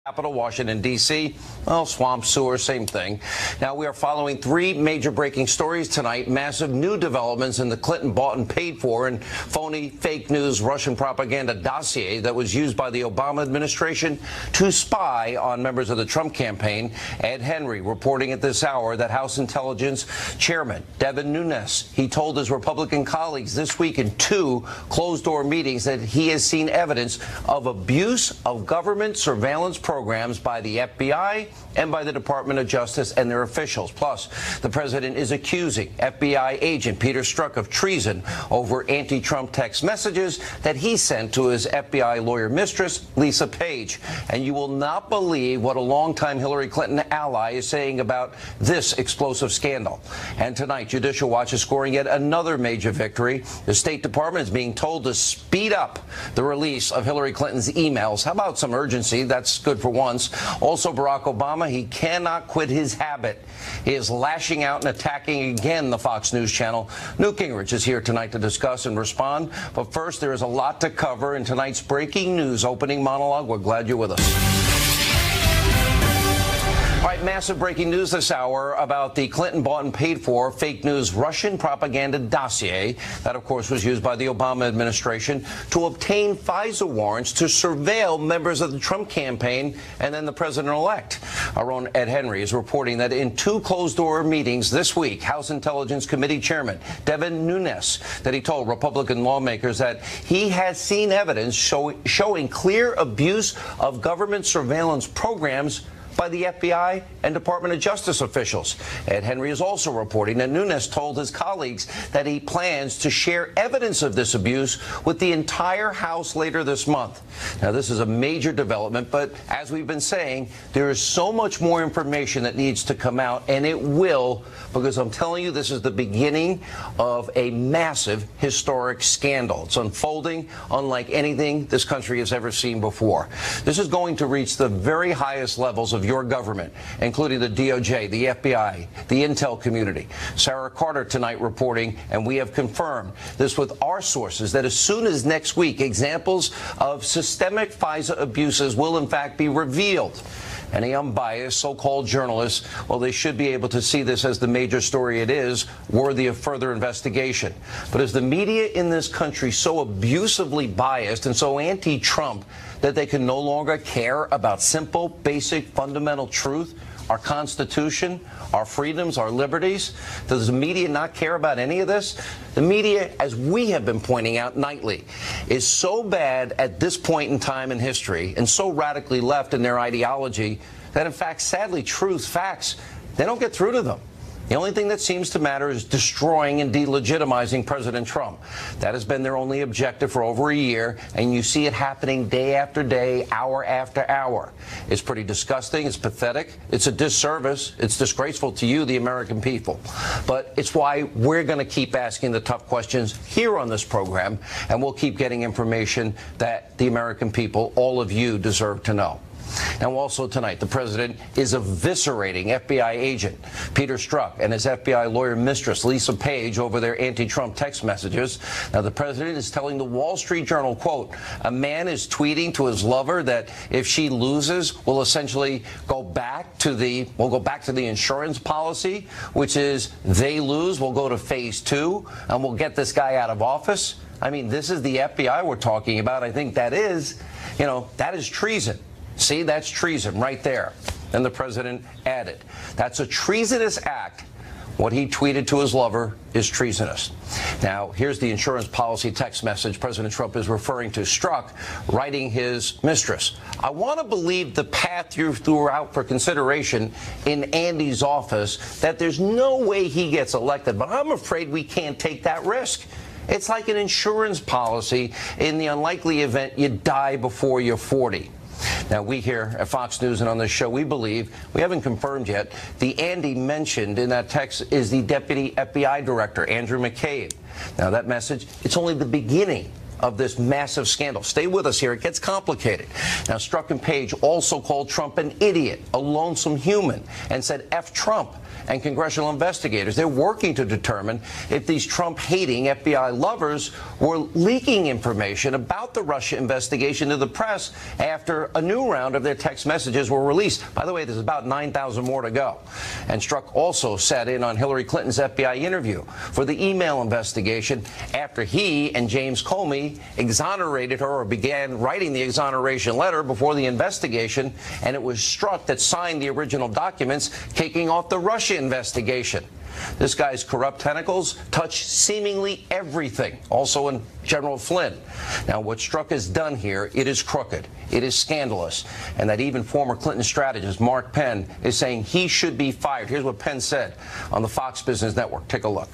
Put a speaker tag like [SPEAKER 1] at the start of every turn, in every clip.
[SPEAKER 1] Capital, Washington, D.C. Well, swamp, sewer, same thing. Now, we are following three major breaking stories tonight. Massive new developments in the Clinton bought and paid for and phony fake news Russian propaganda dossier that was used by the Obama administration to spy on members of the Trump campaign. Ed Henry reporting at this hour that House Intelligence Chairman Devin Nunes, he told his Republican colleagues this week in two closed-door meetings that he has seen evidence of abuse of government surveillance programs by the FBI and by the Department of Justice and their officials. Plus, the president is accusing FBI agent Peter Strzok of treason over anti-Trump text messages that he sent to his FBI lawyer mistress, Lisa Page. And you will not believe what a longtime Hillary Clinton ally is saying about this explosive scandal. And tonight, Judicial Watch is scoring yet another major victory. The State Department is being told to speed up the release of Hillary Clinton's emails. How about some urgency? That's good for once. Also, Barack Obama, he cannot quit his habit. He is lashing out and attacking again the Fox News channel. Newt Gingrich is here tonight to discuss and respond. But first, there is a lot to cover in tonight's breaking news opening monologue. We're glad you're with us. All right, massive breaking news this hour about the Clinton bought and paid for fake news Russian propaganda dossier that, of course, was used by the Obama administration to obtain FISA warrants to surveil members of the Trump campaign and then the president-elect. Our own Ed Henry is reporting that in two closed-door meetings this week, House Intelligence Committee Chairman Devin Nunes, that he told Republican lawmakers that he has seen evidence showing clear abuse of government surveillance programs by the FBI and Department of Justice officials. Ed Henry is also reporting that Nunes told his colleagues that he plans to share evidence of this abuse with the entire House later this month. Now, this is a major development, but as we've been saying, there is so much more information that needs to come out, and it will, because I'm telling you, this is the beginning of a massive historic scandal. It's unfolding unlike anything this country has ever seen before. This is going to reach the very highest levels of your government, including the DOJ, the FBI, the intel community. Sarah Carter tonight reporting, and we have confirmed this with our sources, that as soon as next week, examples of systemic FISA abuses will in fact be revealed. Any unbiased so-called journalists, well, they should be able to see this as the major story it is, worthy of further investigation. But is the media in this country so abusively biased and so anti-Trump that they can no longer care about simple, basic, fundamental truth, our Constitution, our freedoms, our liberties? Does the media not care about any of this? The media, as we have been pointing out nightly, is so bad at this point in time in history and so radically left in their ideology that, in fact, sadly, truth, facts, they don't get through to them. The only thing that seems to matter is destroying and delegitimizing President Trump. That has been their only objective for over a year, and you see it happening day after day, hour after hour. It's pretty disgusting. It's pathetic. It's a disservice. It's disgraceful to you, the American people. But it's why we're going to keep asking the tough questions here on this program, and we'll keep getting information that the American people, all of you, deserve to know. Now, also tonight, the president is eviscerating FBI agent Peter Strzok and his FBI lawyer mistress, Lisa Page, over their anti-Trump text messages. Now, the president is telling the Wall Street Journal, quote, a man is tweeting to his lover that if she loses, we'll essentially go back to the insurance policy, which is they lose, we'll go to phase 2, and we'll get this guy out of office. I mean, this is the FBI we're talking about. I think that is, that is treason. See, that's treason right there. And the president added, that's a treasonous act. What he tweeted to his lover is treasonous. Now, here's the insurance policy text message President Trump is referring to. Strzok writing his mistress, I want to believe the path you threw out for consideration in Andy's office, that there's no way he gets elected, but I'm afraid we can't take that risk. It's like an insurance policy in the unlikely event you die before you're 40. Now, we here at Fox News and on this show, we believe, we haven't confirmed yet, the Andy mentioned in that text is the Deputy FBI Director, Andrew McCabe. Now, that message, it's only the beginning of this massive scandal. Stay with us here. It gets complicated. Now, Strzok and Page also called Trump an idiot, a lonesome human, and said F Trump. And congressional investigators, they're working to determine if these Trump-hating FBI lovers were leaking information about the Russia investigation to the press after a new round of their text messages were released. By the way, there's about 9,000 more to go. And Strzok also sat in on Hillary Clinton's FBI interview for the email investigation after he and James Comey exonerated her or began writing the exoneration letter before the investigation, and it was Strzok that signed the original documents kicking off the Russia investigation. This guy's corrupt tentacles touch seemingly everything, also in General Flynn. Now, what Strzok has done here, it is crooked, it is scandalous, and that even former Clinton strategist Mark Penn is saying he should be fired. Here's what Penn said on the Fox Business Network. Take a look.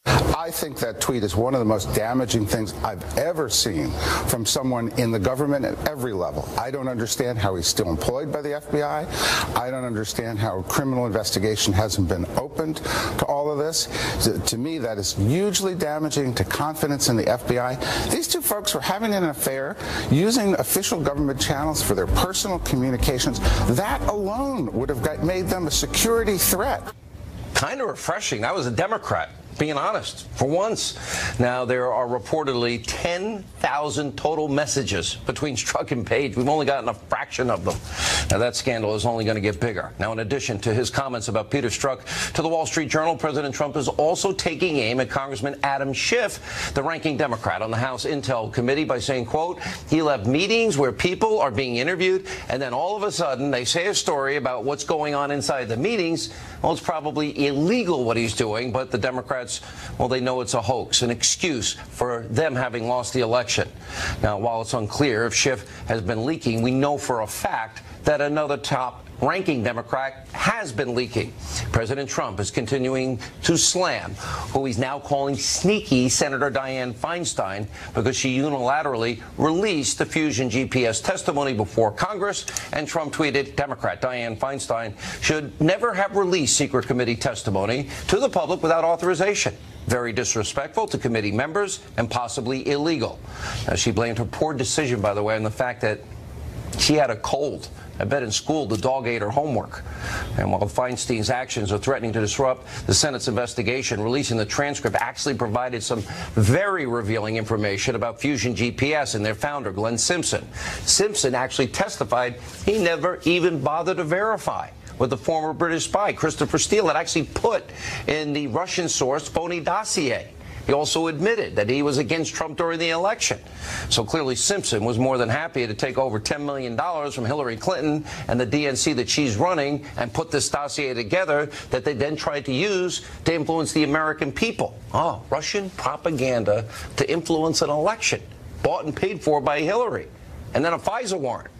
[SPEAKER 2] I think that tweet is one of the most damaging things I've ever seen from someone in the government at every level. I don't understand how he's still employed by the FBI. I don't understand how a criminal investigation hasn't been opened to all of this. To me, that is hugely damaging to confidence in the FBI. These two folks were having an affair, using official government channels for their personal communications. That alone would have made them a security threat.
[SPEAKER 1] Kind of refreshing. That was a Democrat, being honest, for once. Now, there are reportedly 10,000 total messages between Strzok and Page. We've only gotten a fraction of them. Now, that scandal is only going to get bigger. Now, in addition to his comments about Peter Strzok to the Wall Street Journal, President Trump is also taking aim at Congressman Adam Schiff, the ranking Democrat on the House Intel Committee, by saying, quote, he left meetings where people are being interviewed, and then all of a sudden they say a story about what's going on inside the meetings. Well, it's probably illegal what he's doing, but the Democrats, well, they know it's a hoax, an excuse for them having lost the election. Now, while it's unclear if Schiff has been leaking, we know for a fact that another top-ranking Democrat has been leaking. President Trump is continuing to slam who he's now calling sneaky Senator Dianne Feinstein because she unilaterally released the Fusion GPS testimony before Congress, and Trump tweeted, Democrat Dianne Feinstein should never have released secret committee testimony to the public without authorization. Very disrespectful to committee members and possibly illegal. Now, she blamed her poor decision, by the way, on the fact that she had a cold. I bet in school the dog ate her homework. And while Feinstein's actions are threatening to disrupt the Senate's investigation, releasing the transcript actually provided some very revealing information about Fusion GPS and their founder, Glenn Simpson. Simpson actually testified he never even bothered to verify with the former British spy, Christopher Steele, had actually put in the Russian-sourced phony dossier. He also admitted that he was against Trump during the election. So clearly Simpson was more than happy to take over $10 million from Hillary Clinton and the DNC that she's running and put this dossier together that they then tried to use to influence the American people. Oh, Russian propaganda to influence an election, bought and paid for by Hillary. And then a FISA warrant.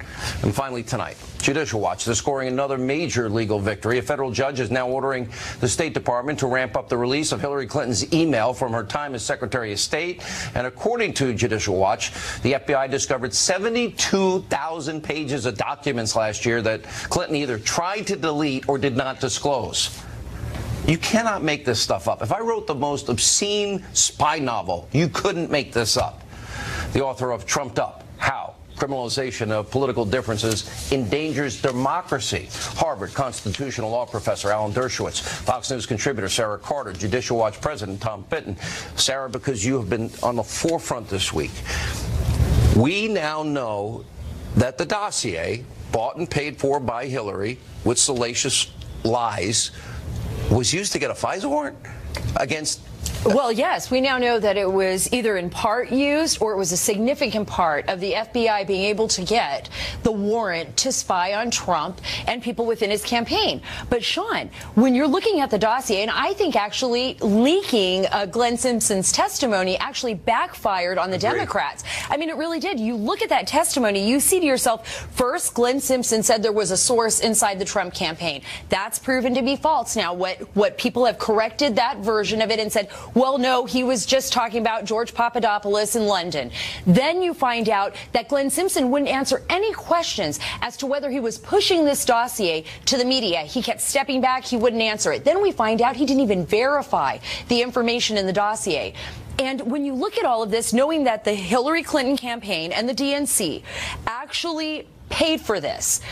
[SPEAKER 1] And finally tonight, Judicial Watch, they're scoring another major legal victory. A federal judge is now ordering the State Department to ramp up the release of Hillary Clinton's email from her time as Secretary of State. And according to Judicial Watch, the FBI discovered 72,000 pages of documents last year that Clinton either tried to delete or did not disclose. You cannot make this stuff up. If I wrote the most obscene spy novel, you couldn't make this up. The author of Trumped Up, How Criminalization of Political Differences Endangers Democracy. Harvard constitutional law professor Alan Dershowitz, Fox News contributor Sarah Carter, Judicial Watch president Tom Fitton. Sarah, because you have been on the forefront this week, we now know that the dossier, bought and paid for by Hillary with salacious lies, was used to get a FISA warrant against.
[SPEAKER 3] Well, yes, we now know that it was either in part used or it was a significant part of the FBI being able to get the warrant to spy on Trump and people within his campaign. But, Sean, when you're looking at the dossier, and I think actually leaking Glenn Simpson's testimony actually backfired on the Democrats. I mean, it really did. You look at that testimony, you see to yourself, first, Glenn Simpson said there was a source inside the Trump campaign. That's proven to be false. Now, what people have corrected that version of it and said, well, no, he was just talking about George Papadopoulos in London. Then you find out that Glenn Simpson wouldn't answer any questions as to whether he was pushing this dossier to the media. He kept stepping back. He wouldn't answer it. Then we find out he didn't even verify the information in the dossier. And when you look at all of this, knowing that the Hillary Clinton campaign and the DNC actually paid for this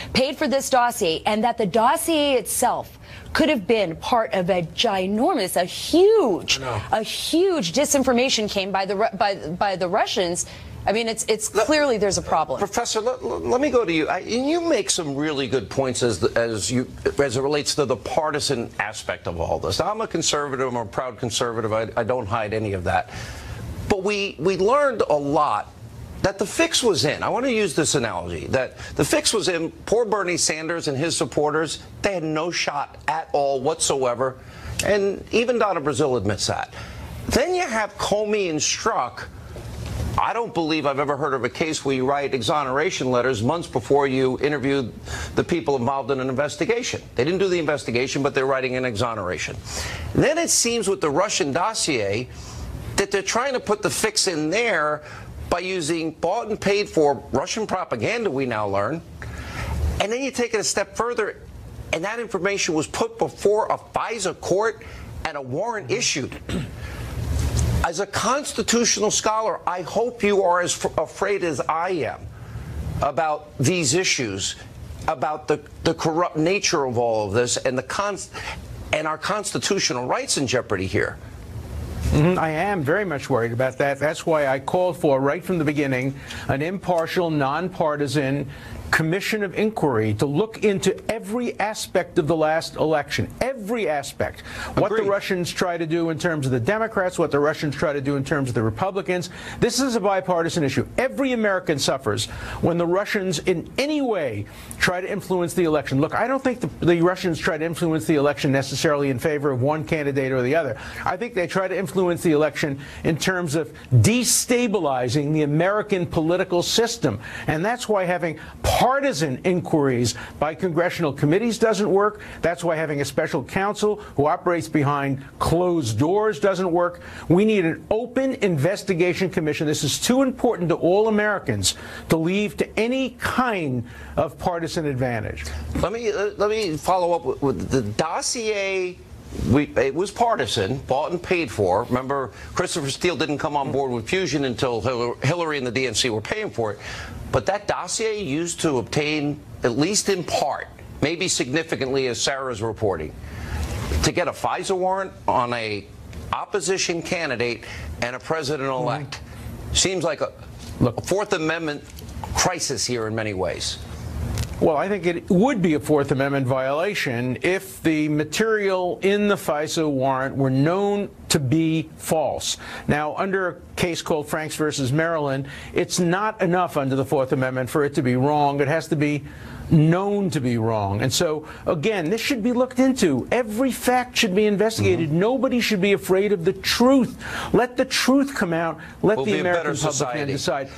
[SPEAKER 3] dossier, and that the dossier itself could have been part of a ginormous, a huge disinformation came by the Russians. I mean, it's clearly there's a problem.
[SPEAKER 1] Professor, let me go to you. You make some really good points as it relates to the partisan aspect of all this. Now, I'm a conservative. I'm a proud conservative. I don't hide any of that. But we learned a lot that the fix was in. I want to use this analogy, that the fix was in. Poor Bernie Sanders and his supporters, they had no shot at all whatsoever. And even Donna Brazile admits that. Then you have Comey and Strzok. I don't believe I've ever heard of a case where you write exoneration letters months before you interview the people involved in an investigation. They didn't do the investigation, but they're writing an exoneration. Then it seems with the Russian dossier that they're trying to put the fix in there by using bought and paid for Russian propaganda, we now learn. And then you take it a step further, and that information was put before a FISA court and a warrant issued. As a constitutional scholar, I hope you are as afraid as I am about these issues, about the corrupt nature of all of this, and our constitutional rights in jeopardy here.
[SPEAKER 4] I am very much worried about that. That's why I called for, right from the beginning, an impartial, nonpartisan commission of inquiry to look into every aspect of the last election, every aspect. What the Russians try to do in terms of the Democrats, what the Russians try to do in terms of the Republicans. This is a bipartisan issue. Every American suffers when the Russians in any way try to influence the election. Look, I don't think the Russians try to influence the election necessarily in favor of one candidate or the other. I think they try to influence the election in terms of destabilizing the American political system. And that's why having partisan inquiries by congressional committees doesn't work. That's why having a special counsel who operates behind closed doors doesn't work. We need an open investigation commission. This is too important to all Americans to leave to any kind of partisan advantage.
[SPEAKER 1] Let me follow up with the dossier. It was partisan, bought and paid for. Remember, Christopher Steele didn't come on board with Fusion until Hillary and the DNC were paying for it. But that dossier used to obtain, at least in part, maybe significantly, as Sarah's reporting, to get a FISA warrant on a opposition candidate and a president-elect. Seems like a Fourth Amendment crisis here in many ways.
[SPEAKER 4] Well, I think it would be a Fourth Amendment violation if the material in the FISA warrant were known to be false. Now, under a case called Franks versus Maryland, it's not enough under the Fourth Amendment for it to be wrong. It has to be known to be wrong. And so, again, this should be looked into. Every fact should be investigated. Nobody should be afraid of the truth. Let the truth come out. Let the American public decide.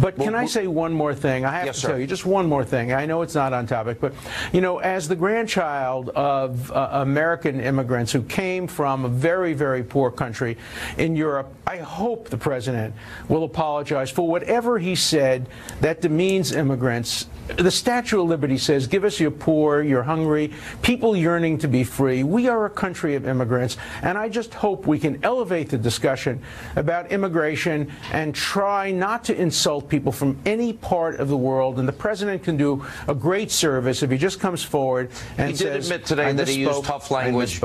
[SPEAKER 4] But can I say one more thing? I have to tell you just one more thing. I know it's not on topic, but, you know, as the grandchild of American immigrants who came from a very, very poor country in Europe, I hope the president will apologize for whatever he said that demeans immigrants. The Statue of Liberty says, give us your poor, your hungry, people yearning to be free. We are a country of immigrants, and I just hope we can elevate the discussion about immigration and try not to insult people from any part of the world. And the president can do a great service if he just comes forward and says,
[SPEAKER 1] he did admit today that he used tough language,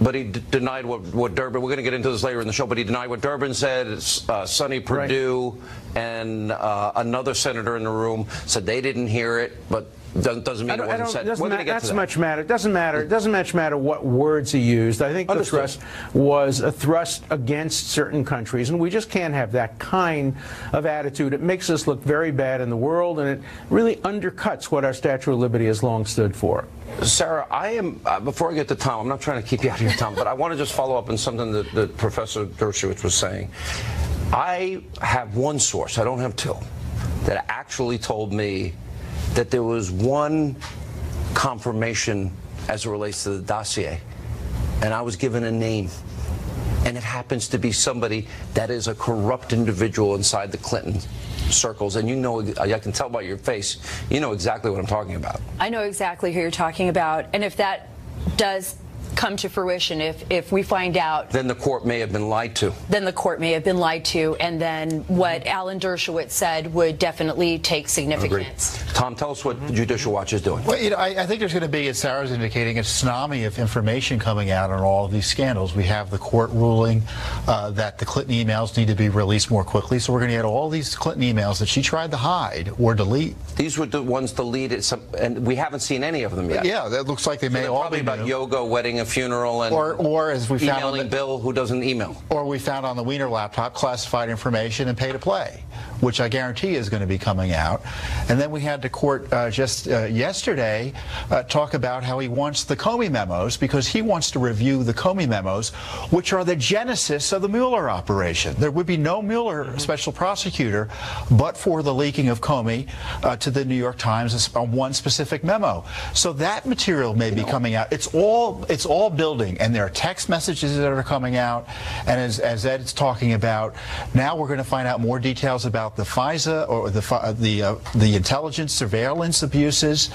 [SPEAKER 1] but he denied what Durbin, we're going to get into this later in the show, but he denied what Durbin said. Sonny Perdue and another senator in the room said they didn't hear it, but doesn't mean it wasn't said. We're going to get to that.
[SPEAKER 4] Much matter. It doesn't matter. It doesn't much matter what words he used. I think the thrust was a thrust against certain countries, and we just can't have that kind of attitude. It makes us look very bad in the world, and it really undercuts what our Statue of Liberty has long stood for.
[SPEAKER 1] Sarah, I am, before I get to Tom, I'm not trying to keep you out of your time, but I want to just follow up on something that Professor Dershowitz was saying. I have one source, I don't have two, that actually told me that there was one confirmation as it relates to the dossier, and I was given a name, and it happens to be somebody that is a corrupt individual inside the Clinton circles, and you know, I can tell by your face, you know exactly what I'm talking about.
[SPEAKER 3] I know exactly who you're talking about, and if that does come to fruition if we find out.
[SPEAKER 1] Then the court may have been lied to.
[SPEAKER 3] Then the court may have been lied to, and then what Alan Dershowitz said would definitely take significance.
[SPEAKER 1] Agreed. Tom, tell us what the Judicial Watch is doing.
[SPEAKER 5] Well, I think there's going to be, as Sarah's indicating, a tsunami of information coming out on all of these scandals. We have the court ruling that the Clinton emails need to be released more quickly, so we're going to get all these Clinton emails that she tried to hide or delete.
[SPEAKER 1] These were the ones deleted, and we haven't seen any of them yet.
[SPEAKER 5] Yeah, that looks like they may all be
[SPEAKER 1] about yoga, wedding, a funeral, and
[SPEAKER 5] or as we found on
[SPEAKER 1] Bill, who doesn't email.
[SPEAKER 5] Or we found on the Wiener laptop classified information and pay to play, which I guarantee is going to be coming out. And then we had the court just yesterday talk about how he wants the Comey memos because he wants to review the Comey memos, which are the genesis of the Mueller operation. There would be no Mueller special prosecutor but for the leaking of Comey to the New York Times on one specific memo. So that material may be coming out. It's all building, and there are text messages that are coming out. And as Ed's talking about, now we're going to find out more details about the FISA or the intelligence surveillance abuses.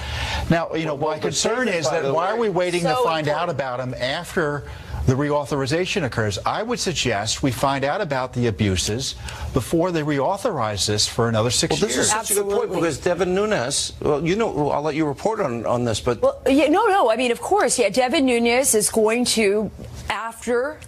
[SPEAKER 5] Now, my concern is that why are we waiting to find out about them after the reauthorization occurs? I would suggest we find out about the abuses before they reauthorize this for another 6 years.
[SPEAKER 1] This is such a good point because Devin Nunes, I'll let you report on this, but...
[SPEAKER 3] Well, yeah, no, I mean, of course, yeah, Devin Nunes is going to, after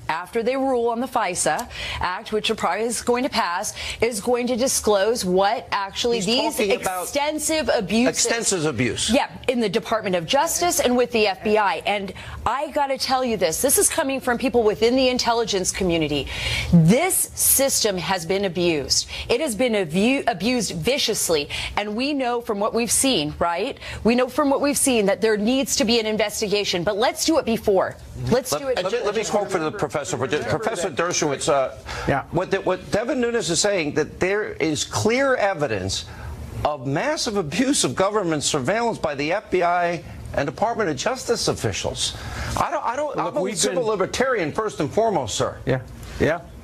[SPEAKER 3] they rule on the FISA Act, which probably is going to pass, is going to disclose what actually these extensive abuses...
[SPEAKER 1] Extensive abuse.
[SPEAKER 3] Yeah, in the Department of Justice and with the FBI. And I got to tell you this is coming from people within the intelligence community. This system has been abused. It has been abused viciously. And we know from what we've seen, right? We know from what we've seen that there needs to be an investigation. But let's do it before. Let's do it.
[SPEAKER 1] Let me quote for the professor. Professor Dershowitz, what Devin Nunes is saying, that there is clear evidence of massive abuse of government surveillance by the FBI and Department of Justice officials. I'm a civil libertarian first and foremost, sir.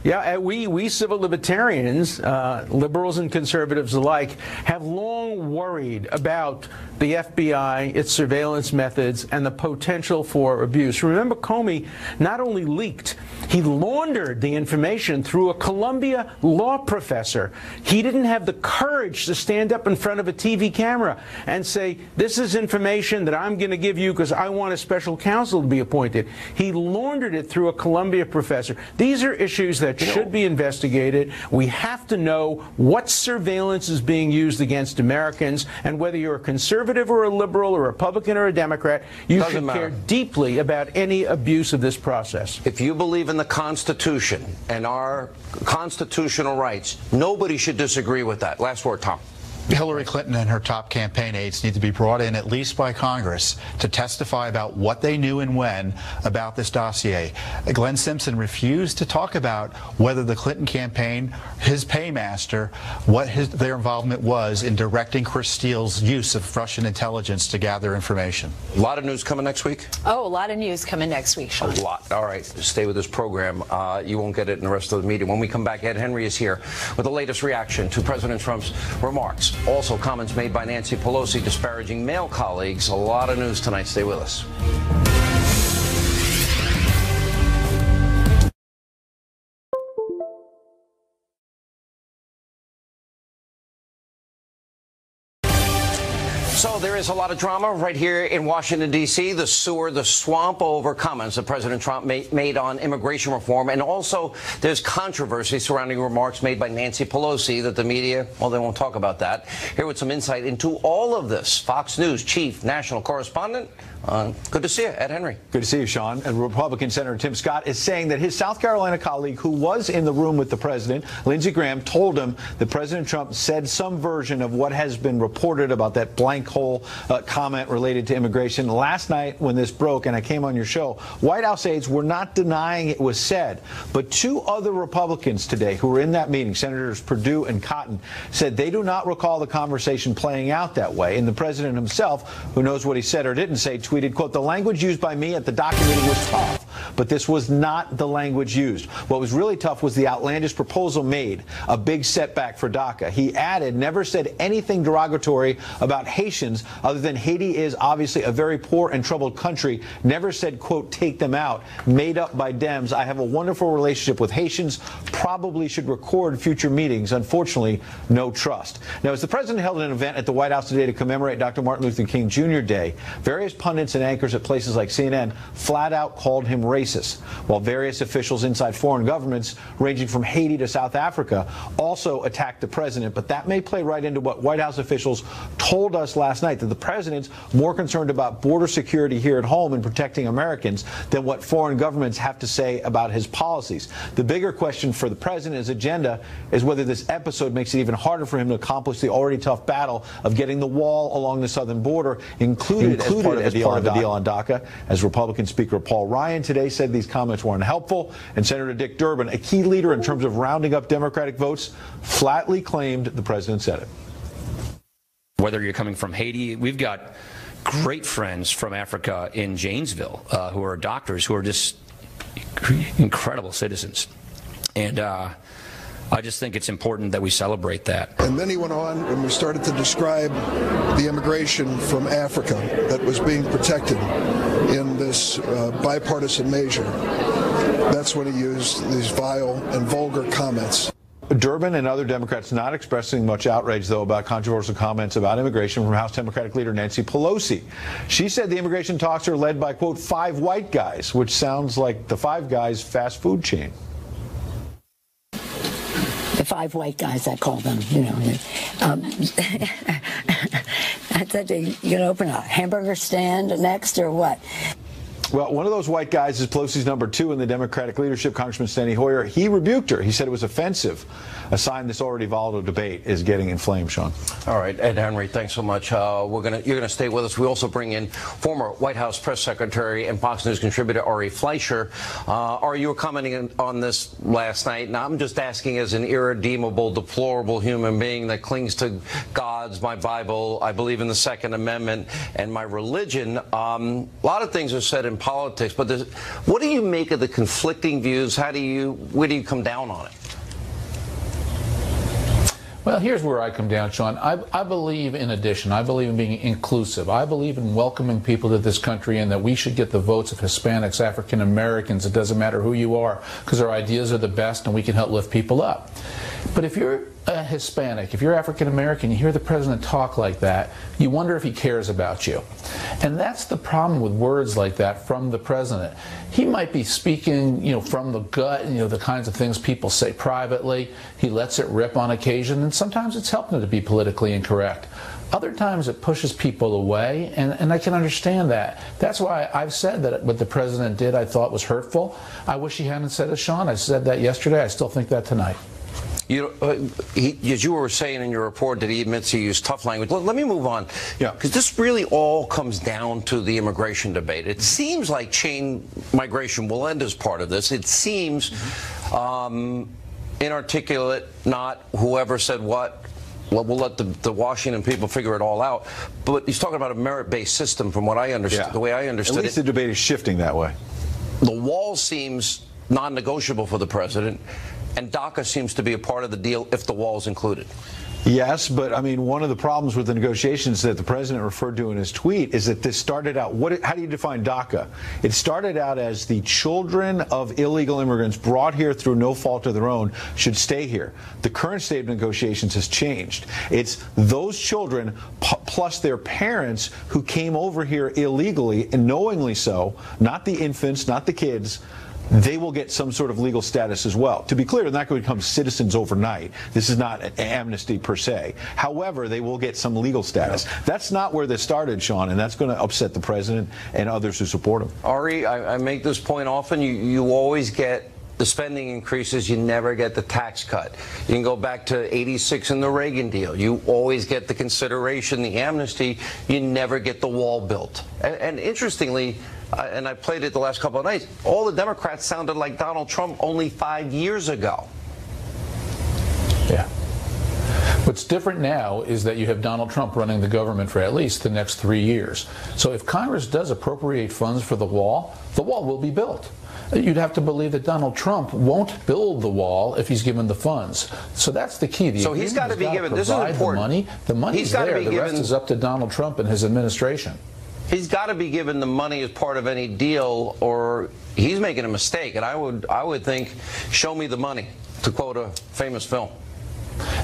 [SPEAKER 4] Yeah, we civil libertarians, liberals and conservatives alike, have long worried about the FBI, its surveillance methods, and the potential for abuse. Remember, Comey not only leaked, he laundered the information through a Columbia law professor. He didn't have the courage to stand up in front of a TV camera and say, this is information that I'm going to give you because I want a special counsel to be appointed. He laundered it through a Columbia professor. These are issues that should be investigated. We have to know what surveillance is being used against Americans, and whether you're a conservative or a liberal, a Republican or a Democrat, you should care deeply about any abuse of this process.
[SPEAKER 1] If you believe in the Constitution and our constitutional rights, nobody should disagree with that. Last word, Tom.
[SPEAKER 5] Hillary Clinton and her top campaign aides need to be brought in at least by Congress to testify about what they knew and when about this dossier. Glenn Simpson refused to talk about whether the Clinton campaign, his paymaster, what their involvement was in directing Chris Steele's use of Russian intelligence to gather information.
[SPEAKER 1] A lot of news coming next week?
[SPEAKER 3] Oh, a lot of news coming next week, Sean.
[SPEAKER 1] A lot. All right. Stay with this program. You won't get it in the rest of the meeting. When we come back, Ed Henry is here with the latest reaction to President Trump's remarks. Also, comments made by Nancy Pelosi disparaging male colleagues. A lot of news tonight. Stay with us. So there is a lot of drama right here in Washington, D.C., the sewer, the swamp over comments that President Trump made on immigration reform. And also there's controversy surrounding remarks made by Nancy Pelosi that the media, well, they won't talk about that. Here with some insight into all of this, Fox News chief national correspondent. Good to see you, Ed Henry.
[SPEAKER 6] Good to see you, Sean. And Republican Senator Tim Scott is saying that his South Carolina colleague who was in the room with the president, Lindsey Graham, told him that President Trump said some version of what has been reported about that blank hole comment related to immigration. Last night when this broke and I came on your show, White House aides were not denying it was said. But two other Republicans today who were in that meeting, Senators Perdue and Cotton, said they do not recall the conversation playing out that way. And the president himself, who knows what he said or didn't say, tweeted, quote, "The language used by me at the DACA meeting was tough, but this was not the language used. What was really tough was the outlandish proposal made, a big setback for DACA. He added, never said anything derogatory about Haitians other than Haiti is obviously a very poor and troubled country, never said, quote, take them out, made up by Dems. I have a wonderful relationship with Haitians, probably should record future meetings. Unfortunately, no trust. Now, as the president held an event at the White House today to commemorate Dr. Martin Luther King Jr. Day, various pundits and anchors at places like CNN flat out called him racist, while various officials inside foreign governments, ranging from Haiti to South Africa, also attacked the president. But that may play right into what White House officials told us last night, that the president's more concerned about border security here at home and protecting Americans than what foreign governments have to say about his policies. The bigger question for the president's agenda is whether this episode makes it even harder for him to accomplish the already tough battle of getting the wall along the southern border included as part of the deal on DACA. As Republican Speaker Paul Ryan today said these comments were unhelpful, and Senator Dick Durbin, a key leader in terms of rounding up Democratic votes, flatly claimed the president said it.
[SPEAKER 7] Whether you're coming from Haiti, we've got great friends from Africa in Janesville who are doctors who are just incredible citizens. And I just think it's important that we celebrate that.
[SPEAKER 8] And then he went on and we started to describe the immigration from Africa that was being protected in this bipartisan measure. That's when he used these vile and vulgar comments.
[SPEAKER 6] Durbin and other Democrats not expressing much outrage, though, about controversial comments about immigration from House Democratic leader Nancy Pelosi. She said the immigration talks are led by, quote, 5 white guys, which sounds like the Five Guys fast food chain.
[SPEAKER 9] The 5 white guys, I call them, you know. I said, you going to open a hamburger stand next or what?
[SPEAKER 6] Well, one of those white guys is Pelosi's number 2 in the Democratic leadership, Congressman Steny Hoyer. He rebuked her. He said it was offensive, a sign this already volatile debate is getting inflamed, Sean.
[SPEAKER 1] All right, Ed Henry, thanks so much. You're gonna stay with us. We also bring in former White House press secretary and Fox News contributor Ari Fleischer. Ari, you were commenting on this last night, and I'm just asking, as an irredeemable, deplorable human being that clings to God's, my Bible, I believe in the Second Amendment, and my religion. A lot of things are said in politics, but what do you make of the conflicting views? Where do you come down on it?
[SPEAKER 10] Well, here's where I come down, Sean. I believe in addition. I believe in being inclusive. I believe in welcoming people to this country and that we should get the votes of Hispanics, African Americans. It doesn't matter who you are, because our ideas are the best and we can help lift people up. But if you're a Hispanic, if you're African American, you hear the president talk like that, you wonder if he cares about you. And that's the problem with words like that from the president. He might be speaking, from the gut, the kinds of things people say privately. He lets it rip on occasion, and sometimes it's helping him to be politically incorrect. Other times it pushes people away, and I can understand that. That's why I've said that what the president did I thought was hurtful. I wish he hadn't said it, Sean. I said that yesterday. I still think that tonight.
[SPEAKER 1] As you were saying in your report that he admits he used tough language. Let me move on, because this really all comes down to the immigration debate. It seems like chain migration will end as part of this. It seems inarticulate, not whoever said what. Well, we'll let the Washington people figure it all out. But he's talking about a merit-based system, from what I understood. The way I understood it.
[SPEAKER 6] At least the debate is shifting that way.
[SPEAKER 1] The wall seems non-negotiable for the president, and DACA seems to be a part of the deal if the wall is included.
[SPEAKER 6] Yes, but I mean, one of the problems with the negotiations that the president referred to in his tweet is that this started out, how do you define DACA? It started out as the children of illegal immigrants brought here through no fault of their own should stay here. The current state of negotiations has changed. It's those children plus their parents who came over here illegally and knowingly so, not the infants, not the kids. They will get some sort of legal status as well. To be clear, they're not going to become citizens overnight. This is not an amnesty per se. However, they will get some legal status. That's not where this started, Sean, and that's going to upset the president and others who support him.
[SPEAKER 1] Ari, I make this point often. You always get the spending increases, you never get the tax cut. You can go back to '86 and the Reagan deal. You always get the consideration, the amnesty. You never get the wall built. And interestingly, and I played it the last couple of nights, all the Democrats sounded like Donald Trump only 5 years ago.
[SPEAKER 10] Yeah. What's different now is that you have Donald Trump running the government for at least the next 3 years. So if Congress does appropriate funds for the wall will be built. you'd have to believe that Donald Trump won't build the wall if he's given the funds. So that's the key.
[SPEAKER 1] So he's got to be given, this is important.
[SPEAKER 10] The money's there. The rest is up to Donald Trump and his administration.
[SPEAKER 1] He's got to be given the money as part of any deal, or he's making a mistake. And I would think, show me the money, to quote a famous film.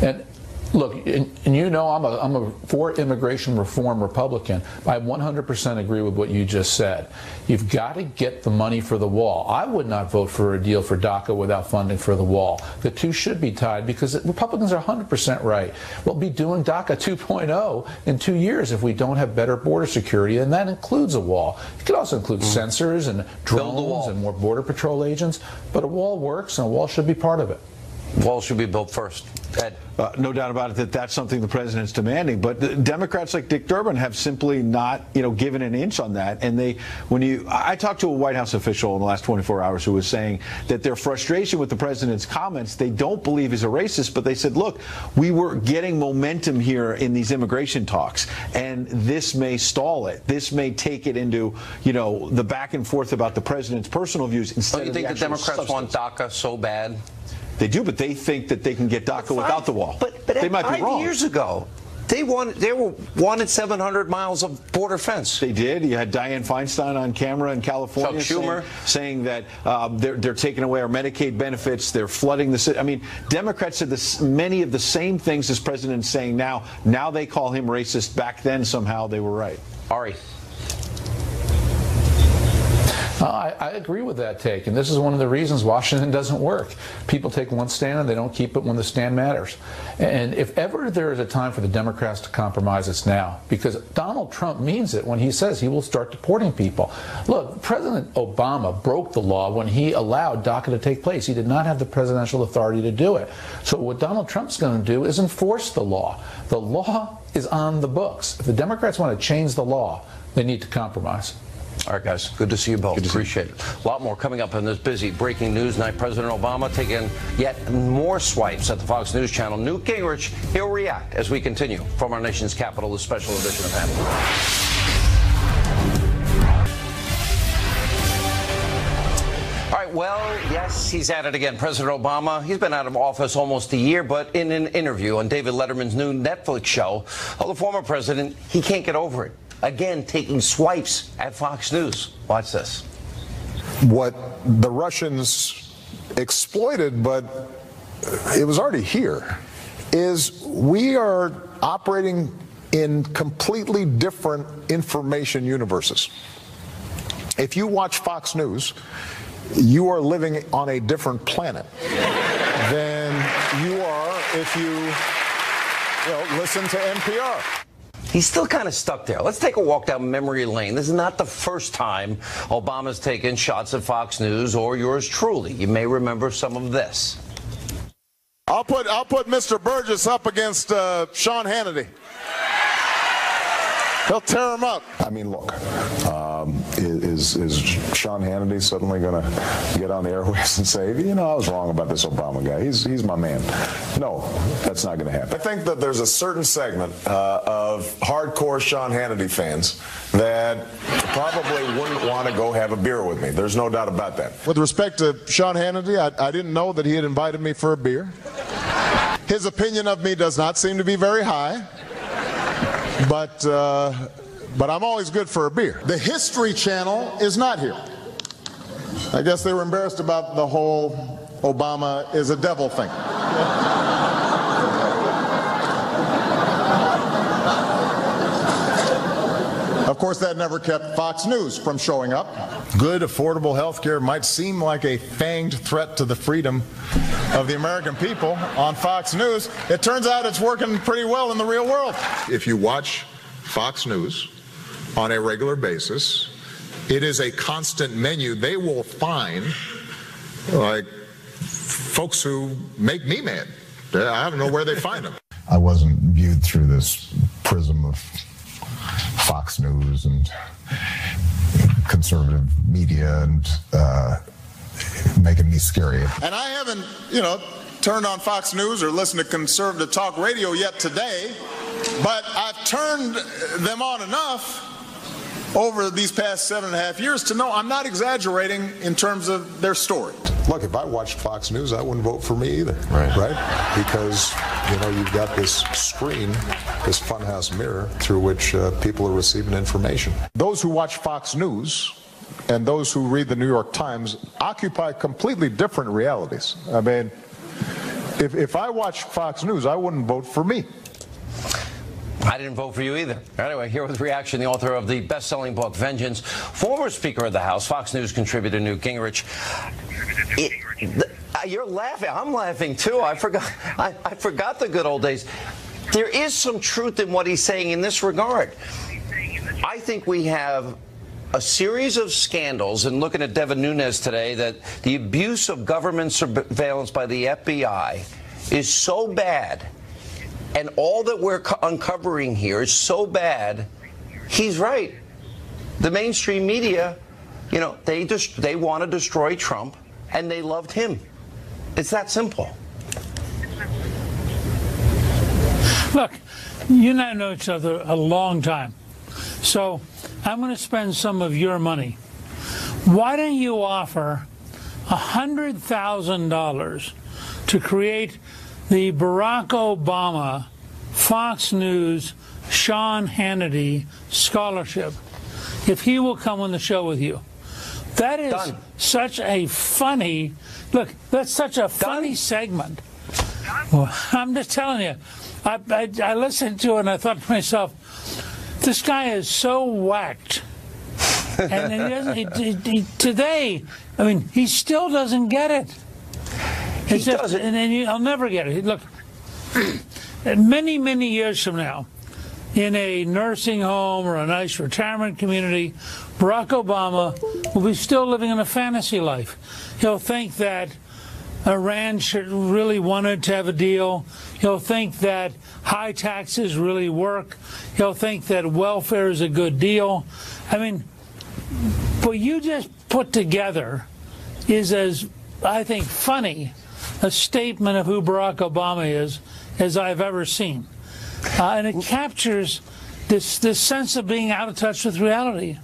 [SPEAKER 10] And look, and you know I'm a for immigration reform Republican. I 100% agree with what you just said. You've got to get the money for the wall. I would not vote for a deal for DACA without funding for the wall. The two should be tied because Republicans are 100% right. We'll be doing DACA 2.0 in 2 years if we don't have better border security, and that includes a wall. It could also include sensors and drones and more Border Patrol agents, but a wall works and a wall should be part of it.
[SPEAKER 1] Wall should be built first. Ed.
[SPEAKER 6] No doubt about it that that's something the president's demanding. But the Democrats like Dick Durbin have simply not, given an inch on that. And I talked to a White House official in the last 24 hours who was saying that their frustration with the president's comments, they don't believe is a racist, but they said, look, we were getting momentum here in these immigration talks, and this may stall it. This may take it into, the back and forth about the president's personal views instead of the actual
[SPEAKER 1] Don't you think the Democrats want DACA so bad?
[SPEAKER 6] They do, but they think that they can get DACA without the wall.
[SPEAKER 1] But
[SPEAKER 6] they might be wrong.
[SPEAKER 1] 5 years ago, they wanted 700 miles of border fence.
[SPEAKER 6] They did. You had Dianne Feinstein on camera in California saying that they're taking away our Medicaid benefits. They're flooding the city. I mean, Democrats said many of the same things this president's saying now. Now they call him racist. Back then, somehow, they were right.
[SPEAKER 1] Ari.
[SPEAKER 10] I agree with that take, and this is one of the reasons Washington doesn't work. People take one stand and they don't keep it when the stand matters. And if ever there is a time for the Democrats to compromise, it's now, because Donald Trump means it when he says he will start deporting people. Look, President Obama broke the law when he allowed DACA to take place. He did not have the presidential authority to do it. So what Donald Trump's going to do is enforce the law. The law is on the books. If the Democrats want to change the law, they need to compromise.
[SPEAKER 1] All right, guys. Good to see you both. Appreciate it. A lot more coming up in this busy breaking news night. President Obama taking yet more swipes at the Fox News channel. Newt Gingrich, he'll react as we continue from our nation's capital, this special edition of Hannity. All right, well, yes, he's at it again. President Obama, he's been out of office almost a year, but in an interview on David Letterman's new Netflix show, the former president, he can't get over it. Again, taking swipes at Fox News. Watch this.
[SPEAKER 11] What the Russians exploited, but it was already here, is we are operating in completely different information universes. If you watch Fox News, you are living on a different planet than you are if you listen to NPR.
[SPEAKER 1] He's still kind of stuck there. Let's take a walk down memory lane. This is not the first time Obama's taken shots at Fox News or yours truly. You may remember some of this.
[SPEAKER 12] I'll put Mr. Burgess up against Sean Hannity. He'll tear him up.
[SPEAKER 11] I mean, look, is Sean Hannity suddenly going to get on the airwaves and say, I was wrong about this Obama guy. He's my man. No, that's not going to happen.
[SPEAKER 12] I think that there's a certain segment of hardcore Sean Hannity fans that probably wouldn't want to go have a beer with me. There's no doubt about that. With respect to Sean Hannity, I didn't know that he had invited me for a beer. His opinion of me does not seem to be very high. But I'm always good for a beer. The History Channel is not here. I guess they were embarrassed about the whole Obama is a devil thing. Of course, that never kept Fox News from showing up. Good, affordable health care might seem like a fanged threat to the freedom of the American people on Fox News. It turns out it's working pretty well in the real world. If you watch Fox News on a regular basis, it is a constant menu. They will find, like, folks who make me mad. I don't know where they find them.
[SPEAKER 11] I wasn't viewed through this prism of Fox News and conservative media and making me scary.
[SPEAKER 12] And I haven't, turned on Fox News or listened to conservative talk radio yet today, but I've turned them on enough
[SPEAKER 11] over these past 7.5 years to know I'm not exaggerating in terms of their story. Look, if I watched Fox News, I wouldn't vote for me either, right? Because, you know, you've got this screen, this funhouse mirror through which people are receiving information. Those who watch Fox News and those who read the New York Times occupy completely different realities. I mean, if I watched Fox News, I wouldn't vote for me.
[SPEAKER 1] I didn't vote for you either. Anyway, here with reaction, the author of the best-selling book, Vengeance, former Speaker of the House, Fox News contributor Newt Gingrich. You're laughing. I'm laughing, too. I forgot the good old days. There is some truth in what he's saying in this regard. I think we have a series of scandals, and looking at Devin Nunes today, that the abuse of government surveillance by the FBI is so bad, and all that we're uncovering here is so bad. He's right. The mainstream media, you know, they want to destroy Trump, and they loved him. It's that simple.
[SPEAKER 13] Look, you and I know each other a long time, so I'm going to spend some of your money. Why don't you offer $100,000 to create the Barack Obama Fox News Sean Hannity Scholarship, if he will come on the show with you? That is Done. Such a funny, look, that's such a funny segment. Well, I'm just telling you, I listened to it and I thought to myself, this guy is so whacked. And he doesn't, today, I mean, he still doesn't get it. It's just, doesn't. And then I'll never get it. Look, many, many years from now, in a nursing home or a nice retirement community, Barack Obama will be still living in a fantasy life. He'll think that Iran really wanted to have a deal. He'll think that high taxes really work. He'll think that welfare is a good deal. I mean, what you just put together is, as I think, funny a statement of who Barack Obama is as I've ever seen. And it captures this sense of being out of touch with reality.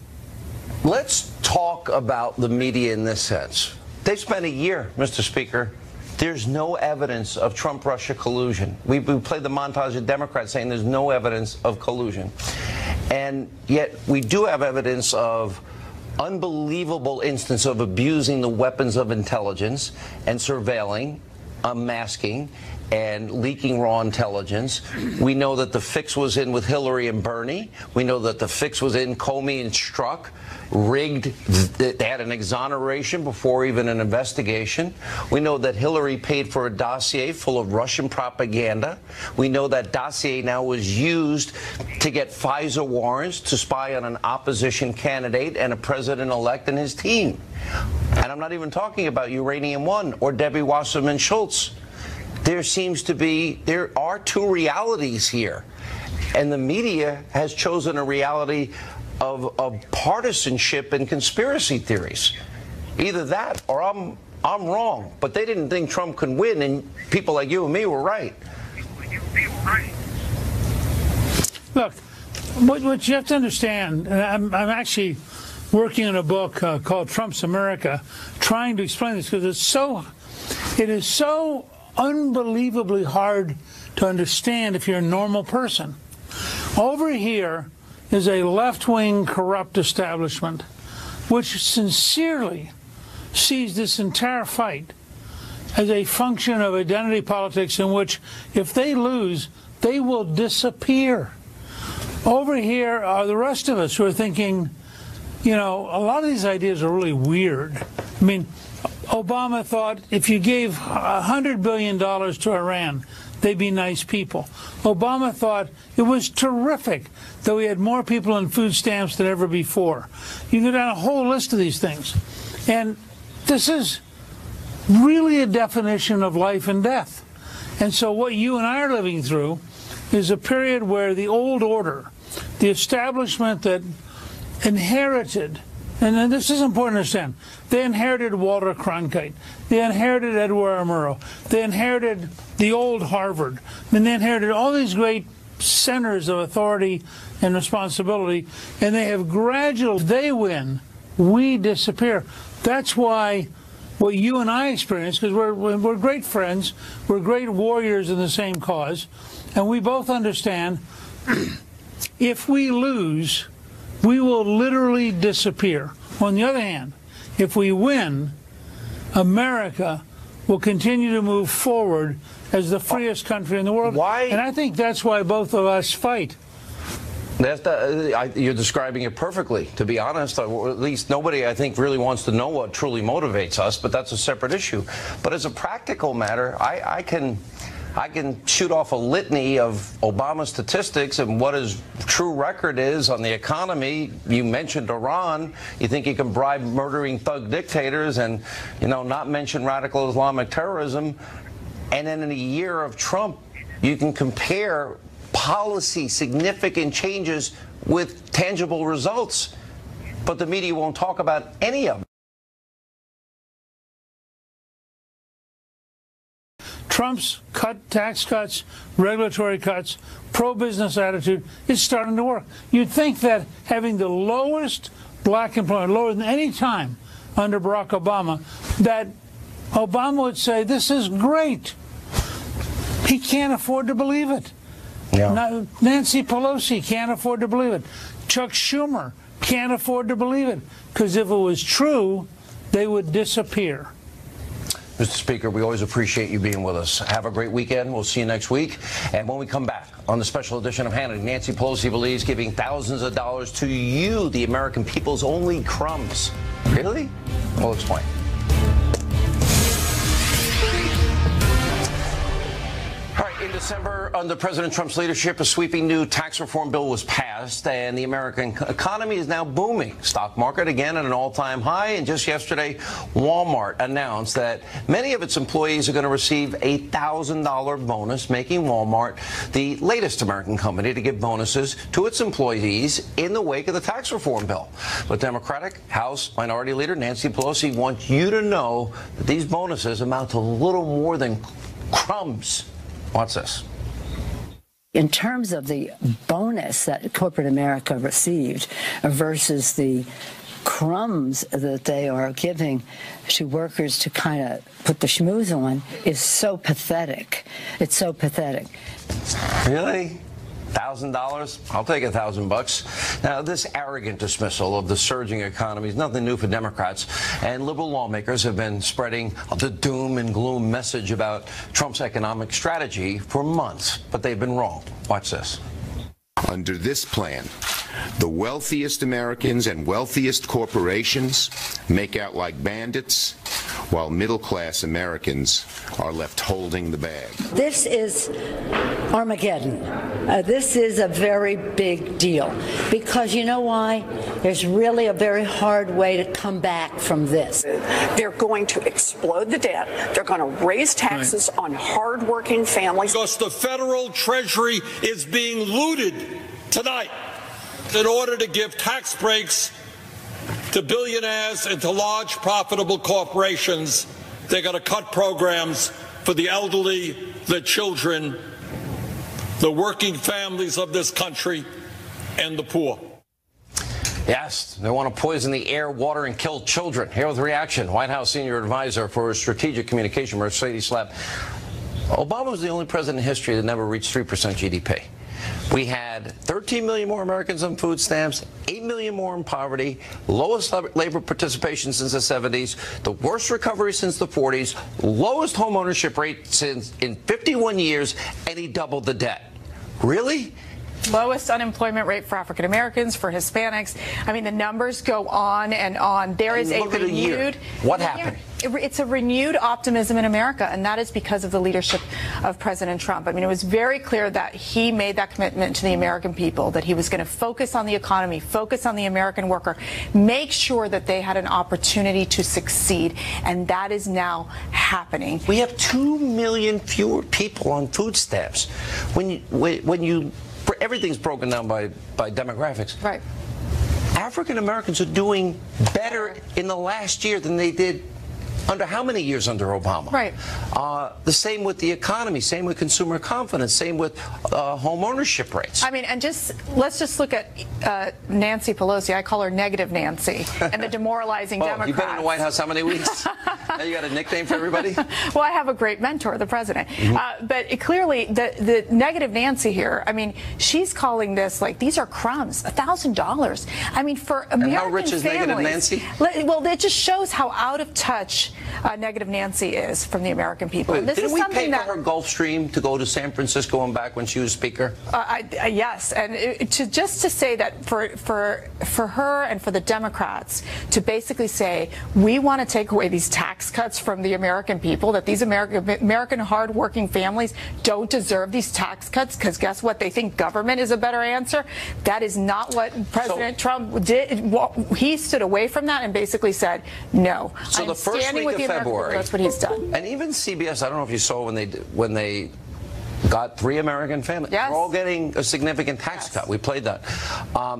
[SPEAKER 1] Let's talk about the media in this sense. They've spent a year, Mr. Speaker. There's no evidence of Trump-Russia collusion. We played the montage of Democrats saying there's no evidence of collusion. And yet we do have evidence of unbelievable instance of abusing the weapons of intelligence and surveilling, unmasking, and leaking raw intelligence. We know that the fix was in with Hillary and Bernie. We know that the fix was in Comey and Strzok, rigged. They had an exoneration before even an investigation. We know that Hillary paid for a dossier full of Russian propaganda. We know that dossier now was used to get FISA warrants to spy on an opposition candidate and a president-elect and his team. And I'm not even talking about Uranium One or Debbie Wasserman Schultz. There are two realities here. And the media has chosen a reality of partisanship and conspiracy theories. Either that or I'm wrong. But they didn't think Trump could win, and people like you and me were right.
[SPEAKER 13] Look, what you have to understand, and I'm actually working on a book called Trump's America, trying to explain this, because it is so unbelievably hard to understand if you're a normal person. Over here is a left-wing corrupt establishment which sincerely sees this entire fight as a function of identity politics in which if they lose, they will disappear. Over here are the rest of us who are thinking, you know, a lot of these ideas are really weird. I mean, Obama thought if you gave $100 billion to Iran, they'd be nice people. Obama thought it was terrific that we had more people on food stamps than ever before. You go down a whole list of these things. And this is really a definition of life and death. And so what you and I are living through is a period where the old order, the establishment that inherited, and this is important to understand, they inherited Walter Cronkite, they inherited Edward R. Murrow, they inherited the old Harvard, and they inherited all these great centers of authority and responsibility, and they have gradually, they win, we disappear. That's why what you and I experience, because we're great friends, we're great warriors in the same cause, and we both understand if we lose, we will literally disappear. On the other hand, if we win, America will continue to move forward as the freest country in the world.
[SPEAKER 1] Why?
[SPEAKER 13] And I think that's why both of us fight.
[SPEAKER 1] You're describing it perfectly, to be honest. Or at least nobody, I think, really wants to know what truly motivates us, but that's a separate issue. But as a practical matter, I can shoot off a litany of Obama statistics and what his true record is on the economy. You mentioned Iran. You think he can bribe murdering thug dictators and, not mention radical Islamic terrorism. And then in a year of Trump, you can compare policy, significant changes with tangible results. But the media won't talk about any of them.
[SPEAKER 13] Trump's tax cuts, regulatory cuts, pro-business attitude is starting to work. You'd think that having the lowest black employment, lower than any time under Barack Obama, that Obama would say, this is great. He can't afford to believe it. Yeah. Nancy Pelosi can't afford to believe it. Chuck Schumer can't afford to believe it. Because if it was true, they would disappear.
[SPEAKER 1] Mr. Speaker, we always appreciate you being with us. Have a great weekend. We'll see you next week. And when we come back on the special edition of Hannity, Nancy Pelosi believes giving thousands of dollars to you, the American people's only crumbs. Really? We'll explain. All right, in December, under President Trump's leadership, a sweeping new tax reform bill was passed, and the American economy is now booming. Stock market again at an all-time high, and just yesterday, Walmart announced that many of its employees are going to receive a $1,000 bonus, making Walmart the latest American company to give bonuses to its employees in the wake of the tax reform bill. But Democratic House Minority Leader Nancy Pelosi wants you to know that these bonuses amount to little more than crumbs. Watch this.
[SPEAKER 9] In terms of the bonus that corporate America received versus the crumbs that they are giving to workers to kind of put the schmooze on is so pathetic. It's so pathetic.
[SPEAKER 1] Really? $1,000? I'll take $1,000. Now, this arrogant dismissal of the surging economy is nothing new for Democrats, and liberal lawmakers have been spreading the doom and gloom message about Trump's economic strategy for months, but they've been wrong. Watch this.
[SPEAKER 14] Under this plan, the wealthiest Americans and wealthiest corporations make out like bandits, while middle-class Americans are left holding the bag.
[SPEAKER 9] This is Armageddon. This is a very big deal because you know why? There's really a very hard way to come back from this.
[SPEAKER 15] They're going to explode the debt. They're going to raise taxes on hardworking families.
[SPEAKER 16] Because the federal treasury is being looted tonight in order to give tax breaks to billionaires and to large profitable corporations. They're going to cut programs for the elderly, the children, the working families of this country, and the poor.
[SPEAKER 1] Yes, they want to poison the air, water, and kill children. Here with reaction, White House Senior Advisor for Strategic Communication, Mercedes Schlapp. Obama was the only president in history that never reached 3% GDP. We had 13 million more Americans on food stamps, 8 million more in poverty, lowest labor participation since the 70s, the worst recovery since the 40s, lowest home ownership rate since in 51 years, and he doubled the debt. Really?
[SPEAKER 17] Lowest unemployment rate for African Americans, for Hispanics. I mean, the numbers go on and on. There is a renewed.
[SPEAKER 1] What happened?
[SPEAKER 17] It's a renewed optimism in America, and that is because of the leadership of President Trump. I mean, it was very clear that he made that commitment to the American people, that he was going to focus on the economy, focus on the American worker, make sure that they had an opportunity to succeed, and that is now happening.
[SPEAKER 1] We have 2 million fewer people on food stamps. Everything's broken down by demographics.
[SPEAKER 17] Right.
[SPEAKER 1] African Americans are doing better in the last year than they did Under how many years under Obama?
[SPEAKER 17] Right.
[SPEAKER 1] The same with the economy, same with consumer confidence, same with home ownership rates.
[SPEAKER 17] I mean, and let's just look at Nancy Pelosi. I call her Negative Nancy, and the demoralizing Democrats.
[SPEAKER 1] You've been in the White House how many weeks? Now you got a nickname for everybody?
[SPEAKER 17] Well, I have a great mentor, the president. But clearly, the Negative Nancy here, I mean, she's calling this like, these are crumbs, $1,000. I mean, for American
[SPEAKER 1] and how rich is
[SPEAKER 17] families,
[SPEAKER 1] Negative Nancy?
[SPEAKER 17] Well, it just shows how out of touch Negative Nancy is from the American people.
[SPEAKER 1] Wait, didn't we pay for her Gulfstream to go to San Francisco and back when she was Speaker?
[SPEAKER 17] Yes, and just to say that for her and for the Democrats to basically say, we want to take away these tax cuts from the American people, that these American hardworking families don't deserve these tax cuts because guess what? They think government is a better answer. That is not what President Trump did. He stood away from that and basically said, no.
[SPEAKER 1] So
[SPEAKER 17] I'm
[SPEAKER 1] the first
[SPEAKER 17] standing
[SPEAKER 1] week
[SPEAKER 17] with
[SPEAKER 1] of
[SPEAKER 17] the American
[SPEAKER 1] February,
[SPEAKER 17] people. That's what he's done.
[SPEAKER 1] And even CBS, I don't know if you saw when they got 3 American families.
[SPEAKER 17] Yes.
[SPEAKER 1] They're all getting a significant tax cut. We played that.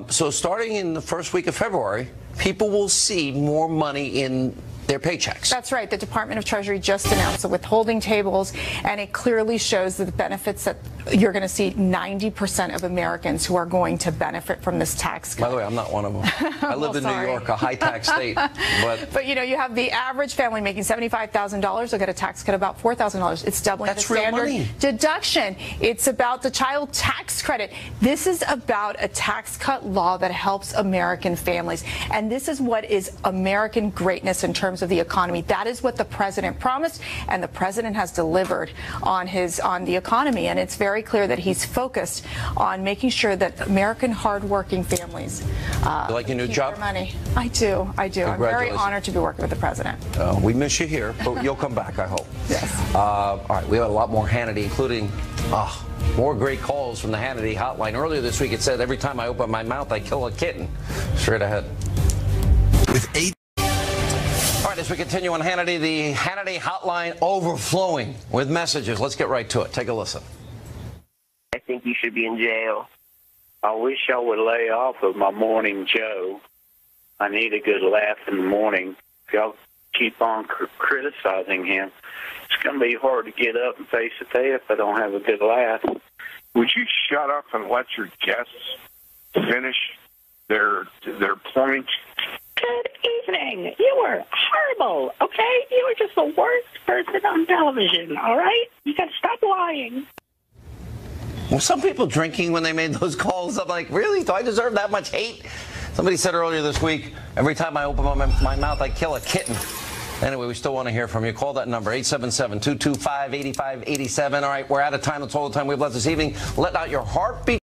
[SPEAKER 1] So starting in the first week of February, people will see more money in their paychecks.
[SPEAKER 17] That's right. The Department of Treasury just announced the withholding tables, and it clearly shows the benefits that you're going to see 90% of Americans who are going to benefit from this tax cut.
[SPEAKER 1] By the way, I'm not one of them. I live in New York, a high-tax state.
[SPEAKER 17] But you know, you have the average family making $75,000. They'll get a tax cut of about $4,000. It's doubling the standard deduction. It's about the child tax credit. This is about a tax cut law that helps American families. And this is what is American greatness in terms of the economy. That is what the president promised, and the president has delivered on the economy. And it's very clear that he's focused on making sure that American hardworking families
[SPEAKER 1] you like your new job?
[SPEAKER 17] Their money. I do. I'm very honored to be working with the president.
[SPEAKER 1] We miss you here, but you'll come back, I hope.
[SPEAKER 17] Yes.
[SPEAKER 1] All right, we have a lot more Hannity, including more great calls from the Hannity hotline. Earlier this week, it said, every time I open my mouth, I kill a kitten. Straight ahead.
[SPEAKER 18] With 8.
[SPEAKER 1] All right, as we continue on Hannity, the Hannity hotline overflowing with messages. Let's get right to it. Take a listen.
[SPEAKER 19] I think you should be in jail. I wish I would lay off of my morning Joe. I need a good laugh in the morning. If y'all keep on criticizing him, it's going to be hard to get up and face the day if I don't have a good laugh.
[SPEAKER 20] Would you shut up and let your guests finish their point?
[SPEAKER 21] Good evening. You were horrible, okay? You were just the worst person on television, all right? You got to stop lying.
[SPEAKER 1] Well, some people drinking when they made those calls. I'm like, really? Do I deserve that much hate? Somebody said earlier this week, every time I open my mouth, I kill a kitten. Anyway, we still want to hear from you. Call that number, 877-225-8587. All right, we're out of time. That's all the time we have left this evening. Let out your heartbeat.